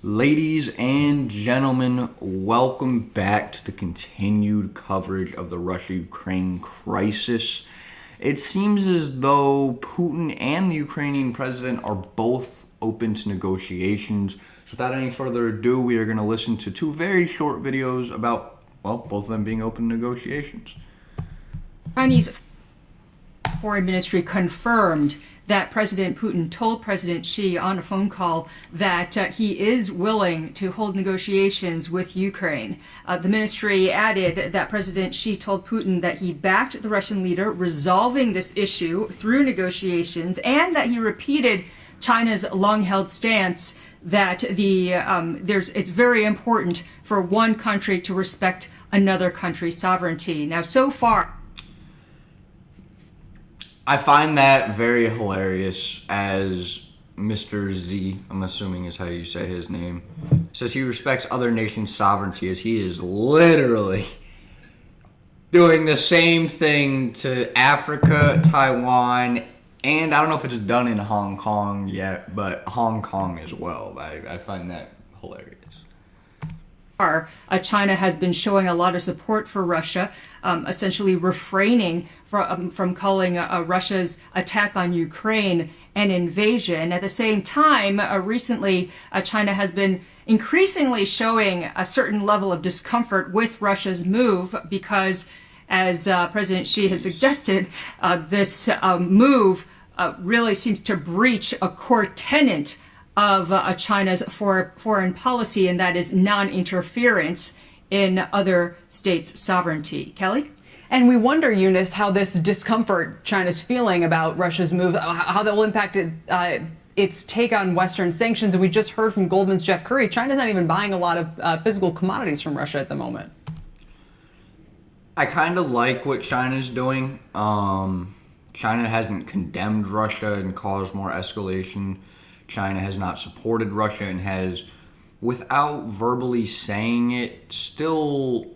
Ladies and gentlemen, welcome back to the continued coverage of the Russia-Ukraine crisis. It seems as though Putin and the Ukrainian president are both open to negotiations. So without any further ado, we are going to listen to two very short videos about, both of them being open to negotiations. Chinese Foreign Ministry confirmed that President Putin told President Xi on a phone call that he is willing to hold negotiations with Ukraine. The ministry added that President Xi told Putin that he backed the Russian leader resolving this issue through negotiations, and that he repeated China's long-held stance that it's very important for one country to respect another country's sovereignty. Now, so far, I find that very hilarious as Mr. Z, I'm assuming is how you say his name, says he respects other nations' sovereignty, as he is literally doing the same thing to Africa, Taiwan, and I don't know if it's done in Hong Kong yet, but Hong Kong as well. I find that hilarious. China has been showing a lot of support for Russia, essentially refraining from calling Russia's attack on Ukraine an invasion. At the same time, recently, China has been increasingly showing a certain level of discomfort with Russia's move because, as President Xi has suggested, this move really seems to breach a core tenet of China's foreign policy, and that is non-interference in other states' sovereignty. Kelly? And we wonder, Eunice, how this discomfort China's feeling about Russia's move, how that will impact its take on Western sanctions. And we just heard from Goldman's Jeff Curry, China's not even buying a lot of physical commodities from Russia at the moment. I kind of like what China's doing. China hasn't condemned Russia and caused more escalation. China has not supported Russia and has, without verbally saying it, still,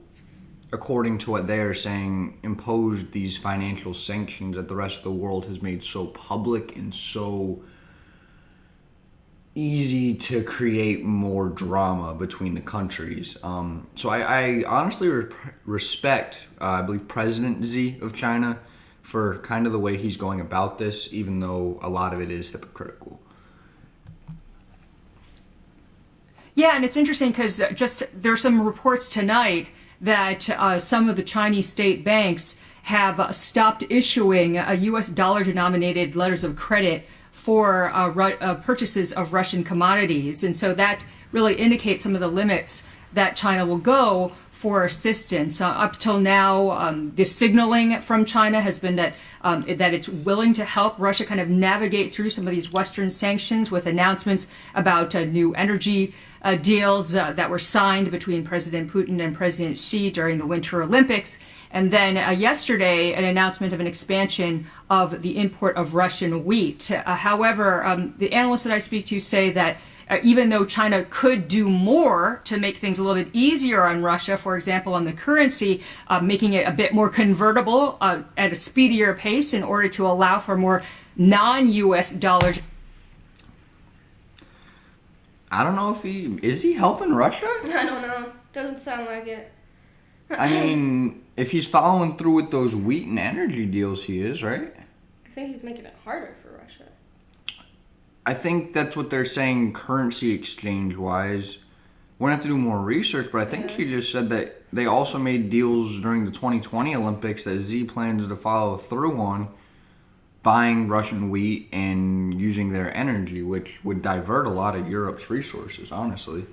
according to what they are saying, imposed these financial sanctions that the rest of the world has made so public and so easy to create more drama between the countries. So I honestly respect, I believe, President Xi of China for kind of the way he's going about this, even though a lot of it is hypocritical. Yeah, and it's interesting because there are some reports tonight that some of the Chinese state banks have stopped issuing U.S. dollar-denominated letters of credit for purchases of Russian commodities. And so that really indicates some of the limits that China will go for assistance. Up till now, the signaling from China has been that it's willing to help Russia kind of navigate through some of these Western sanctions, with announcements about new energy deals that were signed between President Putin and President Xi during the Winter Olympics. And then yesterday, an announcement of an expansion of the import of Russian wheat. However, the analysts that I speak to say that even though China could do more to make things a little bit easier on Russia, for example, on the currency, making it a bit more convertible at a speedier pace in order to allow for more non-U.S. dollars. I don't know if is he helping Russia? I don't know. Doesn't sound like it. I mean, if he's following through with those wheat and energy deals, he is, right? I think he's making it harder for Russia. I think that's what they're saying currency exchange-wise. We're going to have to do more research, but I think she just said that they also made deals during the 2020 Olympics that Z plans to follow through on, buying Russian wheat and using their energy, which would divert a lot of Europe's resources, honestly.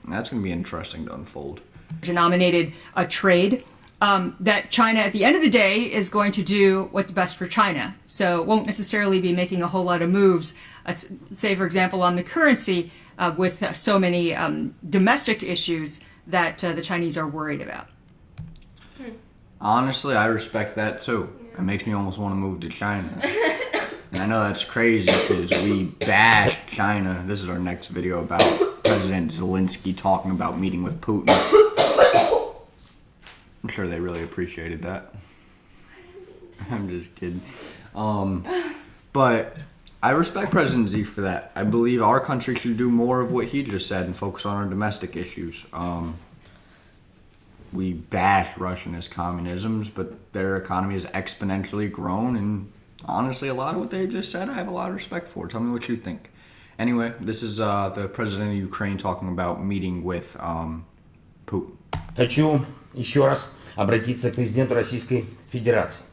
That's going to be interesting to unfold. Denominated trade. That China, at the end of the day, is going to do what's best for China. So it won't necessarily be making a whole lot of moves, say, for example, on the currency, with so many domestic issues that the Chinese are worried about. Honestly, I respect that, too. It makes me almost want to move to China. And I know that's crazy because we bash China. This is our next video about President Zelensky talking about meeting with Putin. I'm sure they really appreciated that. I'm just kidding. But I respect President Z for that. I believe our country should do more of what he just said and focus on our domestic issues. We bash Russian as communisms, but their economy has exponentially grown, and honestly, a lot of what they just said, I have a lot of respect for. Tell me what you think. Anyway, this is the president of Ukraine talking about meeting with Putin. Хочу еще раз обратиться к президенту Российской Федерации.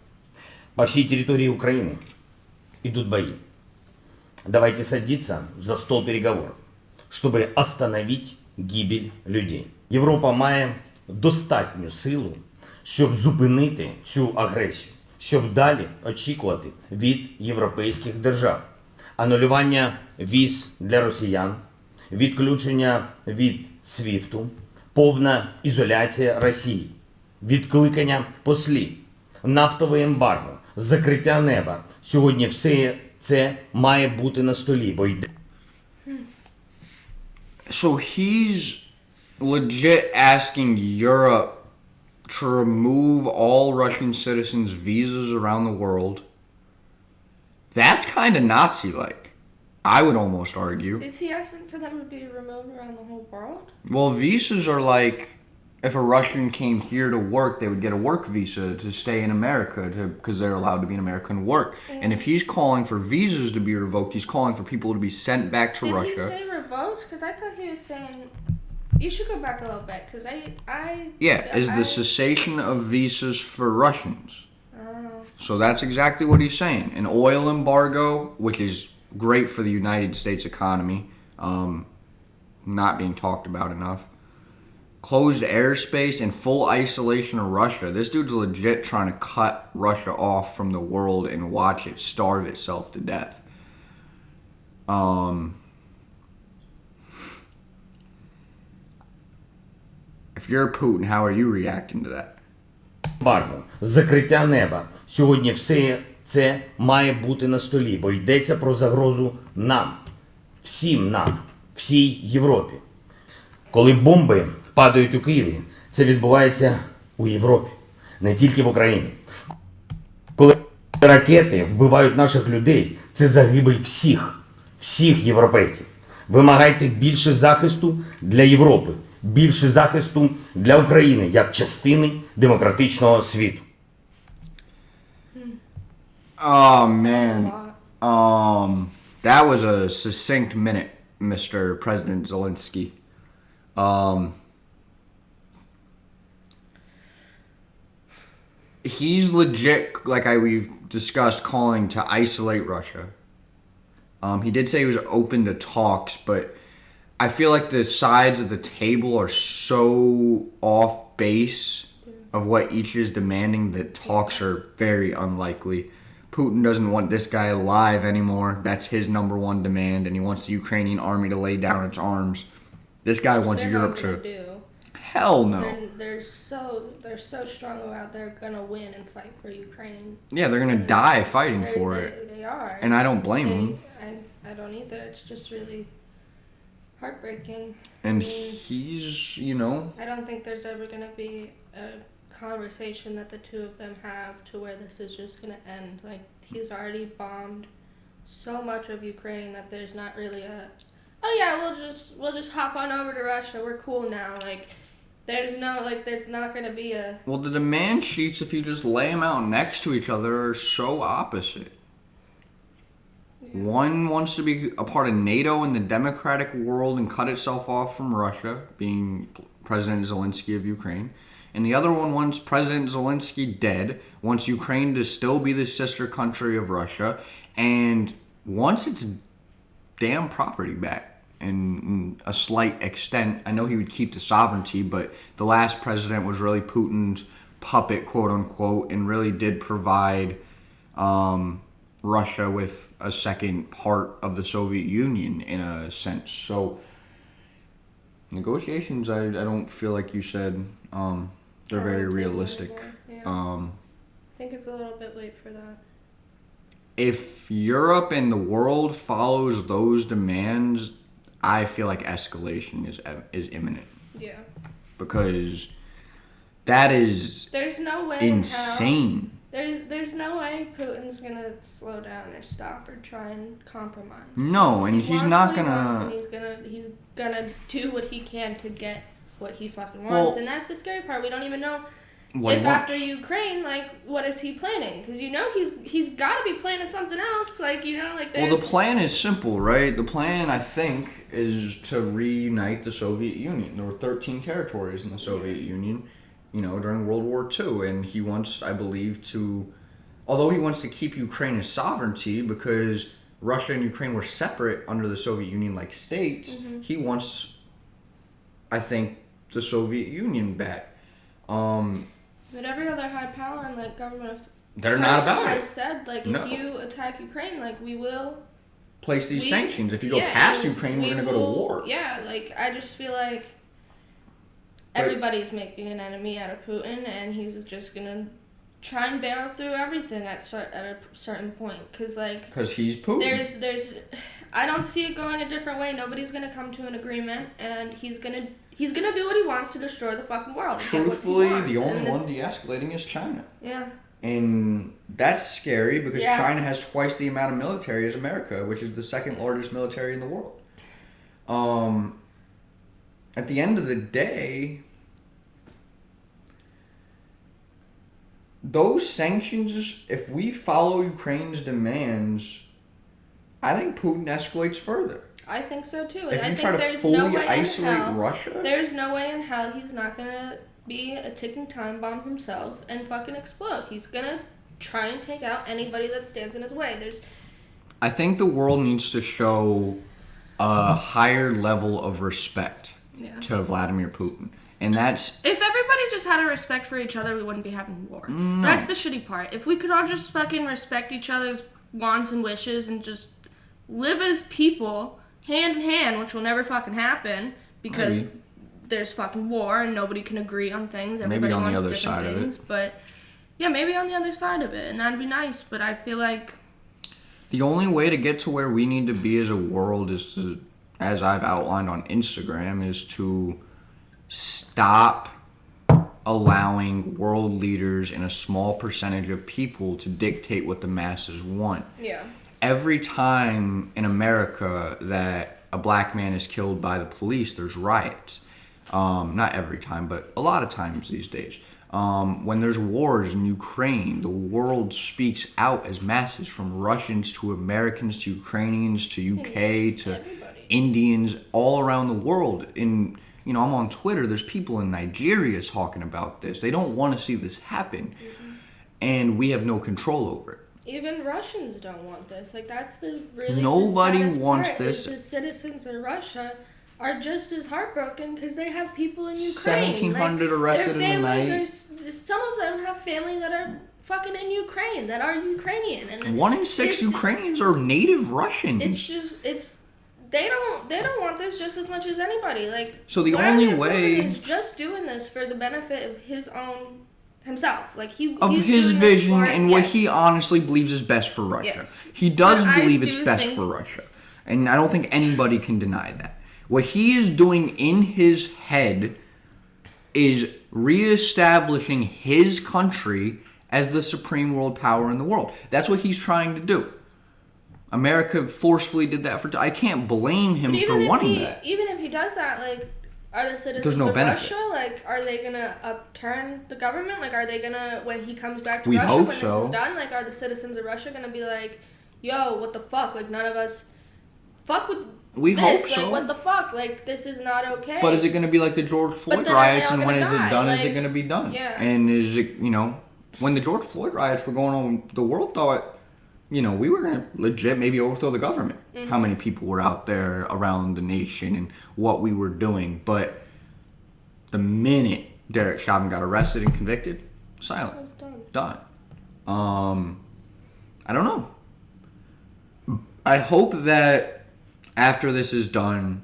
По всей территории Украины идут бои. Давайте садиться за стол переговоров, чтобы остановить гибель людей. Європа має достатню силу, щоб зупинити цю агресію, щоб далі очікувати від європейських держав. Анулювання віз для росіян, відключення від СВІФТу, повна ізоляція Росії, відкликання послів, нафтове ембарго, закриття неба. Сьогодні все це має бути на столі, бо йде. So he's legit asking Europe to remove all Russian citizens' visas around the world. That's kind of Nazi-like, I would almost argue. Is he asking for them to be removed around the whole world? Well, visas are like, if a Russian came here to work, they would get a work visa to stay in America because they're allowed to be in America and work. And if he's calling for visas to be revoked, he's calling for people to be sent back to Did Russia. he say revoked? Because I thought he was saying you should go back a little bit. Because Is the cessation of visas for Russians. Oh. So that's exactly what he's saying. An oil embargo, which is great for the United States economy, not being talked about enough. Closed airspace and full isolation of Russia. This dude's legit trying to cut Russia off from the world and watch it starve itself to death. If you're Putin, how are you reacting to that? Ембарго, закриття неба. Сьогодні все це має бути на столі, бо йдеться про загрозу нам, всім нам, всій Європі. Коли бомби падають у Києві, це відбувається у Європі, не тільки в Україні. Коли ракети вбивають наших людей, це загибель всіх європейців. Вимагайте більше захисту для Європи, більше захисту для України як частини демократичного світу. Oh man. That was a succinct minute, Mr. President Zelensky. He's legit, like we've discussed, calling to isolate Russia. He did say he was open to talks, but I feel like the sides of the table are so off base of what each is demanding that talks are very unlikely. Putin doesn't want this guy alive anymore. That's his number one demand, and he wants the Ukrainian army to lay down its arms. This guy wants They're Europe not to... gonna do. Hell no. They're so strong out. They're gonna win and fight for Ukraine. Yeah, they're gonna die fighting for it. They are. And I don't blame them. I don't either. It's just really heartbreaking. And I mean, he's, you know... I don't think there's ever gonna be a conversation that the two of them have to where this is just gonna end. Like, he's already bombed so much of Ukraine that there's not really a, oh yeah, we'll just hop on over to Russia. We're cool now. Like, there's not gonna be a. Well, the demand sheets, if you just lay them out next to each other, are so opposite. One wants to be a part of NATO in the democratic world and cut itself off from Russia, being President Zelensky of Ukraine. And the other one wants President Zelensky dead, wants Ukraine to still be the sister country of Russia, and wants its damn property back. In a slight extent, I know he would keep the sovereignty, but the last president was really Putin's puppet, quote unquote, and really did provide Russia with a second part of the Soviet Union in a sense. So negotiations, I don't feel like you said they're very realistic. Yeah. I think it's a little bit late for that. If Europe and the world follows those demands, I feel like escalation is imminent. Yeah. Because that is There's no way insane. There's no way Putin's gonna slow down or stop or try and compromise. No, and He he's wants not what he wants, gonna. and he's gonna do what he can to get what he fucking wants. Well, And that's the scary part. We don't even know what if he wants. after Ukraine, like, what is he planning? Because he's got to be planning something else. Like, like Well, there's. the plan is simple, right? The plan, I think, is to reunite the Soviet Union. There were 13 territories in the Soviet Union, during World War II. And he wants, I believe, although he wants to keep Ukraine as sovereignty because Russia and Ukraine were separate under the Soviet Union like states, he wants, I think, the Soviet Union back. But every other high power and like government They're not about has it. said, like, No. if you attack Ukraine, like, we will Place these sanctions. If you go yeah, past Ukraine, we're we going to go to will- war. Yeah, like, I just feel like But- everybody's making an enemy out of Putin, and he's just gonna try and barrel through everything at a certain point. Because, like, Because he's Putin. I don't see it going a different way. Nobody's gonna come to an agreement, and he's gonna do what he wants to destroy the fucking world. and get what he Truthfully, wants, the only and one it's- de-escalating is China. Yeah. And that's scary because Yeah. China has twice the amount of military as America, which is the second largest military in the world. At the end of the day, those sanctions, if we follow Ukraine's demands, I think Putin escalates further. I think so too. And If I you think try to there's fully no way isolate in hell, Russia, there's no way in hell he's not gonna be a ticking time bomb himself and fucking explode. He's gonna try and take out anybody that stands in his way. I think the world needs to show a higher level of respect Yeah. to Vladimir Putin. And that's If everybody just had a respect for each other, we wouldn't be having war. That's the shitty part. If we could all just fucking respect each other's wants and wishes and just live as people, hand in hand, which will never fucking happen because Maybe. there's fucking war and nobody can agree on things. Maybe Everybody on the wants other different side of things. But yeah, maybe on the other side of it, and that'd be nice. But I feel like the only way to get to where we need to be as a world is to, as I've outlined on Instagram, is to stop allowing world leaders and a small percentage of people to dictate what the masses want. yeah. Every time in America that a black man is killed by the police, there's riots. Not every time, but a lot of times these days. When there's wars in Ukraine, the world speaks out as masses, from Russians to Americans to Ukrainians to UK to Everybody. Indians, all around the world. I'm on Twitter, there's people in Nigeria talking about this. They don't want to see this happen. And we have no control over it. Even Russians don't want this. Like, that's the really Nobody the saddest wants part, this. is the citizens of Russia are just as heartbroken because they have people in Ukraine. 1,700 arrested their in a families night. some of them have family that are fucking in Ukraine, that are Ukrainian. And 1 in 6 it's- Ukrainians are native Russians. It's just, they don't want this just as much as anybody. Like, So the Vladimir only way- Putin is just doing this for the benefit of himself. Like, of he's his doing this vision for- and what yes. he honestly believes is best for Russia. Yes. He does But I believe it's do best think- for Russia. And I don't think anybody can deny that. What he is doing in his head is reestablishing his country as the supreme world power in the world. That's what he's trying to do. America forcefully did that I can't blame him But for wanting that. Even if he does that, like, are the citizens There's no of benefit. Russia, like, are they gonna upturn the government? Like, are they gonna, when he comes back to We Russia, hope when so. this is done, like, are the citizens of Russia gonna be like, yo, what the fuck? Like, none of us fuck with We this. hope Like, so. what the fuck? Like, this is not okay. But is it going to be like the George Floyd then are they riots, all and when gonna is it die? done? Is it Like, going to be done? yeah. And is it, when the George Floyd riots were going on, the world thought, we were going to legit maybe overthrow the government. Mm-hmm. How many people were out there around the nation and what we were doing. But the minute Derek Chauvin got arrested and convicted, It silent. was done. Done. I don't know. I hope that after this is done,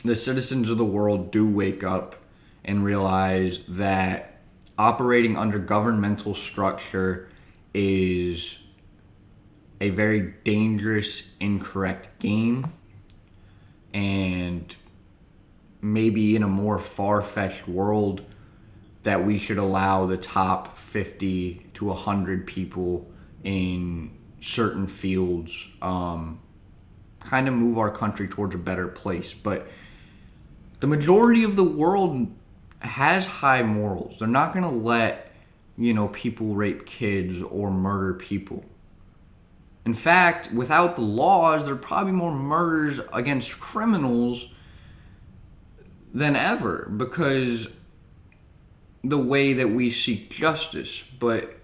the citizens of the world do wake up and realize that operating under governmental structure is a very dangerous, incorrect game. And maybe in a more far-fetched world, that we should allow the top 50 to 100 people in certain fields kind of move our country towards a better place. But the majority of the world has high morals. They're not going to let, people rape kids or murder people. In fact, without the laws, there are probably more murders against criminals than ever because the way that we seek justice. But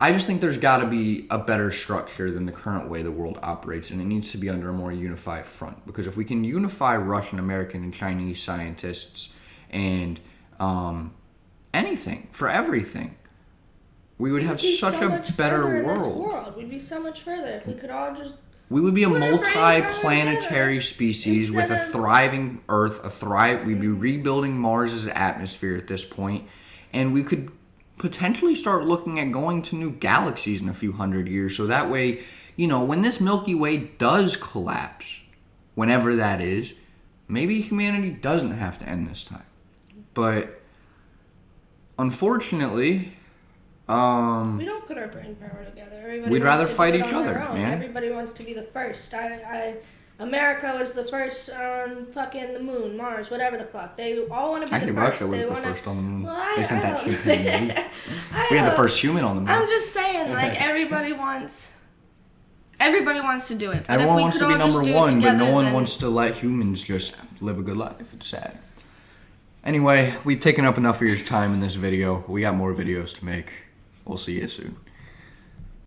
I just think there's got to be a better structure than the current way the world operates, and it needs to be under a more unified front. Because if we can unify Russian, American, and Chinese scientists and anything for everything, we would have such a better world. We'd be so much further if we could all just. We would be a multi-planetary species with a thriving Earth. We'd be rebuilding Mars' atmosphere at this point, and we could potentially start looking at going to new galaxies in a few hundred years. So that way, when this Milky Way does collapse, whenever that is, maybe humanity doesn't have to end this time. But unfortunately, we don't put our brain power together. We'd rather fight each other, man. Everybody wants to be the first. America was the first on fucking the moon, Mars, whatever the fuck. They all want to be the first. Russia was the first on the moon. Well, they sent that shit to the moon. We had the first human on the moon. I'm just saying, everybody wants to do it. But everyone wants to be number one, but no one then wants to let humans just live a good life. It's sad. Anyway, we've taken up enough of your time in this video. We got more videos to make. We'll see you soon.